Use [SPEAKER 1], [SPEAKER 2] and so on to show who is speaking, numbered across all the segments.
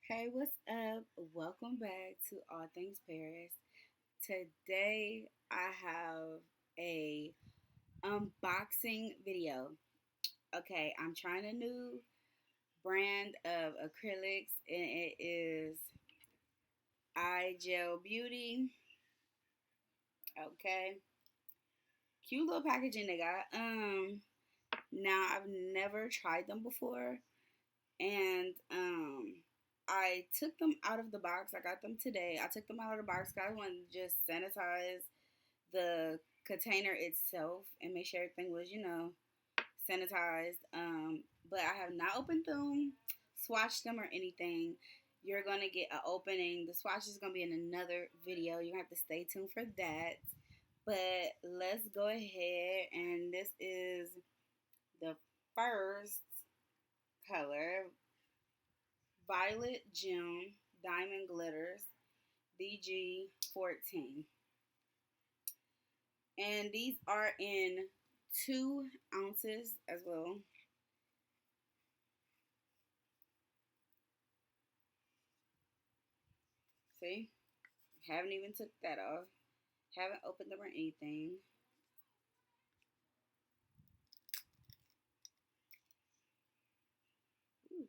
[SPEAKER 1] Hey, what's up? Welcome back to All Things Paris. Today I have a unboxing video. Okay, I'm trying a new brand of acrylics and it is Igel Beauty. Okay. Cute little packaging they got. Now I've never tried them before and I took them out of the box. I got them today. I took them out of the box because I wanted to just sanitize the container itself and make sure everything was, sanitized. But I have not opened them, swatched them, or anything. You're gonna get an opening. The swatch is gonna be in another video. You're gonna have to stay tuned for that. But let's go ahead, and this is the first color, Violet Gem Diamond Glitters DG14. And these are in 2 ounces as well. See? Haven't even took that off. Haven't opened them or anything. Ooh.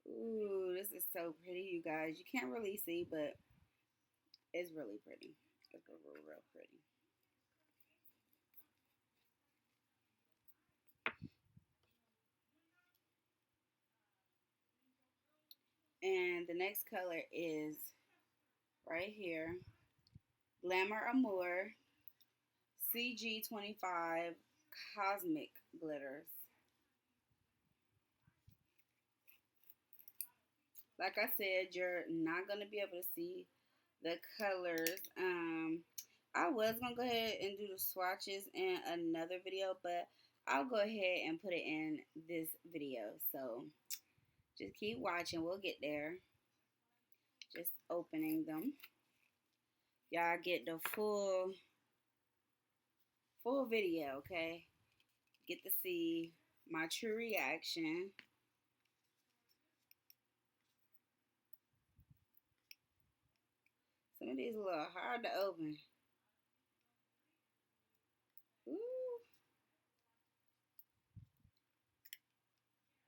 [SPEAKER 1] Ooh, this is so pretty, you guys. You can't really see, but it's really pretty. It's real, real pretty. And the next color is right here, Glamour Amour CG25 Cosmic Glitters. Like I said, you're not going to be able to see the colors. I was going to go ahead and do the swatches in another video, but I'll go ahead and put it in this video. So just keep watching. We'll get there. Just opening them. Y'all get the full video, okay? Get to see my true reaction. Some of these are a little hard to open. Ooh.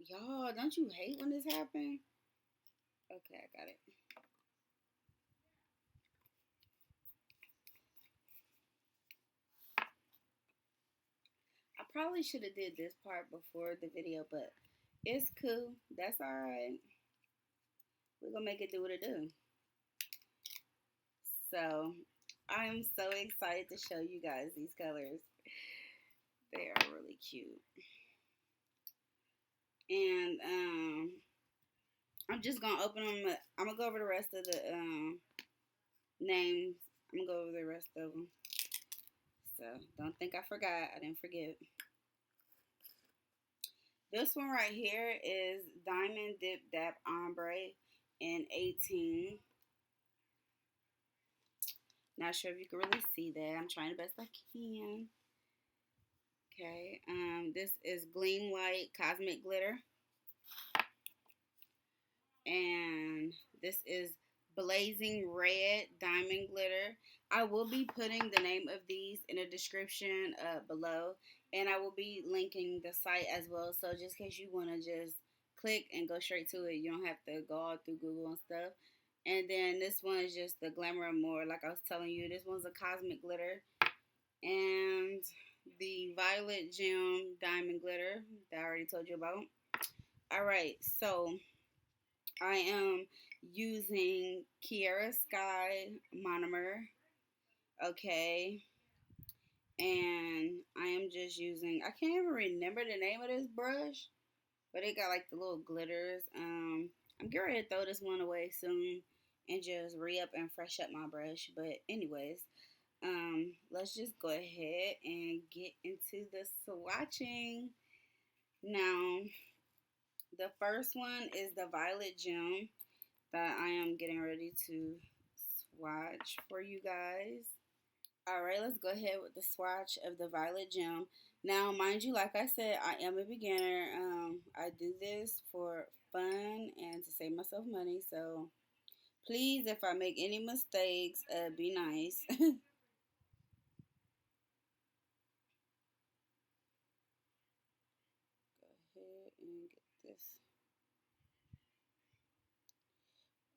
[SPEAKER 1] Y'all, don't you hate when this happens? Okay, I got it. I probably should have did this part before the video, but it's cool. That's alright. We're gonna make it do what it do. So I am so excited to show you guys these colors. They are really cute. And I'm just gonna open them. I'm gonna go over the rest of the names. I'm gonna go over the rest of them. So don't think I forgot. I didn't forget. This one right here is Diamond Dip Dap Ombre in 18. Not sure if you can really see that. I'm trying the best I can. Okay. This is Gleam White Cosmic Glitter. And this is Blazing Red Diamond Glitter. I will be putting the name of these in the description below. And I will be linking the site as well. So just in case you want to just click and go straight to it, you don't have to go all through Google and stuff. And then this one is just the Glamour More. Like I was telling you, this one's a Cosmic Glitter. And the Violet Gem Diamond Glitter that I already told you about. Alright, so I am using Kiara Sky monomer. Okay. And I am just using, I can't even remember the name of this brush, but it got like the little glitters. I'm getting ready to throw this one away soon and just re-up and fresh up my brush. But anyways, let's just go ahead and get into the swatching. Now, the first one is the Violet Gem that I am getting ready to swatch for you guys. Alright, let's go ahead with the swatch of the Violet Gem. Now, mind you, like I said, I am a beginner. I do this for fun and to save myself money. So please, if I make any mistakes, be nice. Go ahead and get this.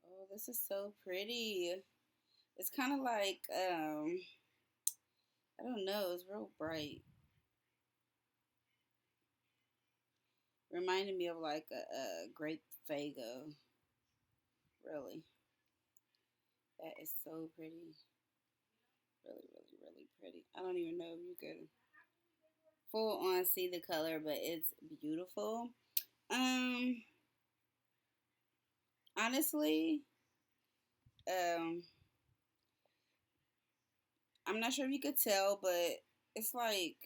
[SPEAKER 1] Oh, this is so pretty. It's kind of like I don't know. It's real bright. Reminded me of like a grape fago. Really, that is so pretty. Really, really, really pretty. I don't even know if you could full on see the color, but it's beautiful. Um, honestly, um, I'm not sure if you could tell, but it's like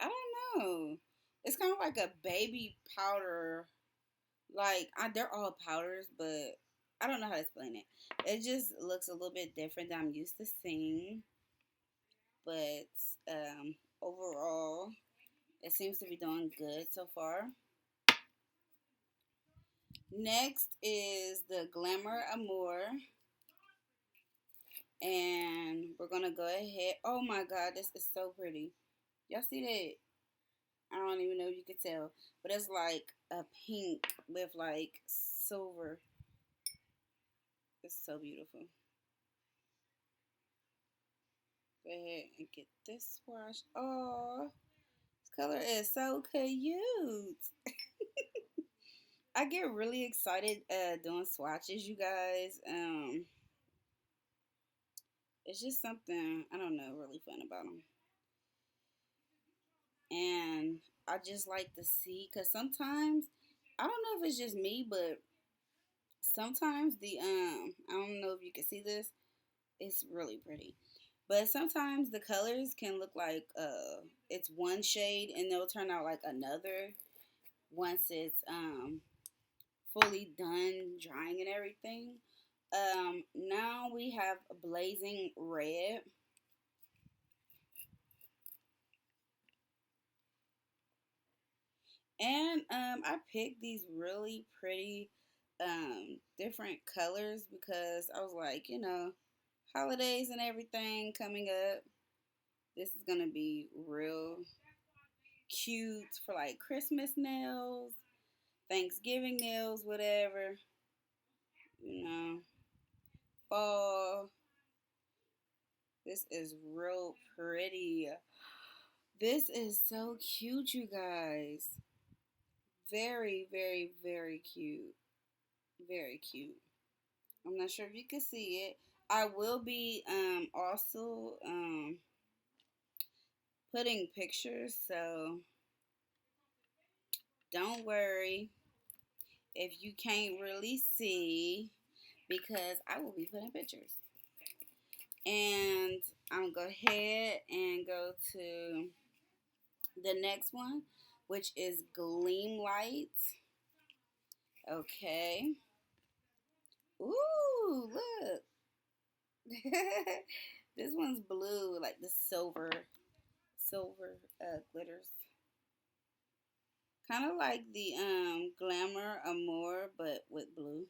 [SPEAKER 1] I don't know. It's kind of like a baby powder. Like they're all powders, but I don't know how to explain it. It just looks a little bit different than I'm used to seeing. But overall, it seems to be doing good so far. Next is the Glamour Amour. And we're gonna go ahead. Oh my god, this is so pretty. Y'all see that? I don't even know if you could tell. But it's like a pink with like silver. It's so beautiful. Go ahead and get this swatch. Oh, this color is so cute. I get really excited doing swatches, you guys. It's just something I don't know really fun about them, and I just like to see because sometimes I don't know if it's just me, but sometimes the I don't know if you can see this. It's really pretty, but sometimes the colors can look like it's one shade and they'll turn out like another once it's fully done drying and everything. Now we have blazing red. And I picked these really pretty different colors because I was like, holidays and everything coming up. This is gonna be real cute for like Christmas nails, Thanksgiving nails, whatever. You know, fall. This is real pretty. This is so cute, you guys. Very, very, very cute. Very cute. I'm not sure if you can see it. I will be also putting pictures, so don't worry if you can't really see because I will be putting pictures. And I'm gonna go ahead and go to the next one, which is Gleam Light. Okay. Ooh, look. This one's blue, like the silver glitters. Kind of like the Glamour Amour, but with blue.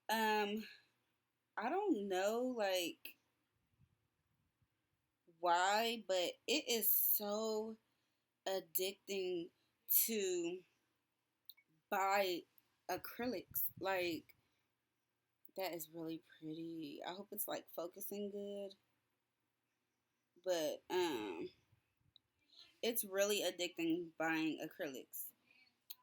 [SPEAKER 1] Um, I don't know like why, but it is so addicting to buy acrylics. Like that is really pretty. I hope it's like focusing good, but it's really addicting buying acrylics.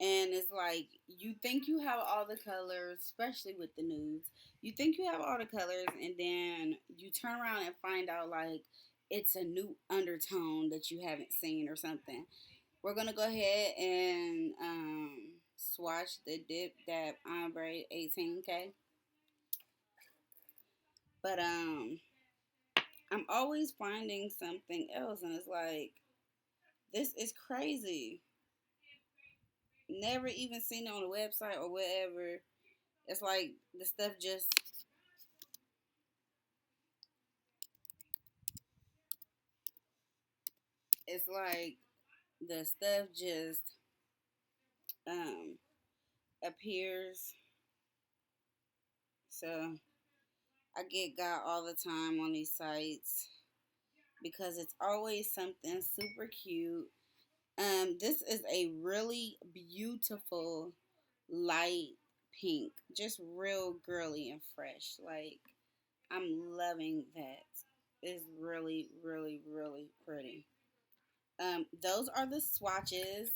[SPEAKER 1] And it's like you think you have all the colors, especially with the nudes. You think you have all the colors, and then you turn around and find out like it's a new undertone that you haven't seen or something. We're gonna go ahead and swatch the Dip Dab Ombre 18K. But I'm always finding something else, and it's like this is crazy. Never even seen it on the website or whatever. It's like the stuff just it's like the stuff just um appears. So I get got all the time on these sites because it's always something super cute. This is a really beautiful light pink, just real girly and fresh. Like, I'm loving that. It's really, really, really pretty. Those are the swatches.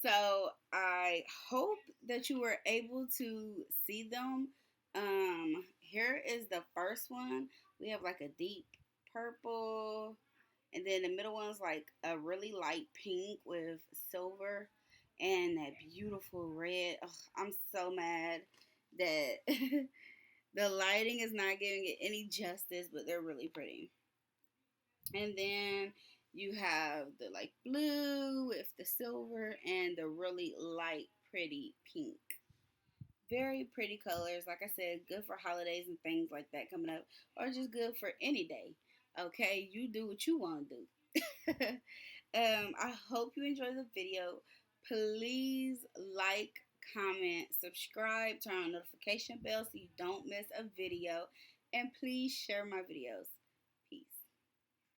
[SPEAKER 1] So I hope that you were able to see them. Here is the first one. We have like a deep purple, and then the middle one's like a really light pink with silver and that beautiful red. Ugh, I'm so mad that the lighting is not giving it any justice, but they're really pretty. And then you have the like blue with the silver and the really light, pretty pink. Very pretty colors. Like I said, good for holidays and things like that coming up, or just good for any day. Okay, you do what you want to do. I hope you enjoyed the video. Please like, comment, subscribe, turn on notification bell so you don't miss a video, and please share my videos.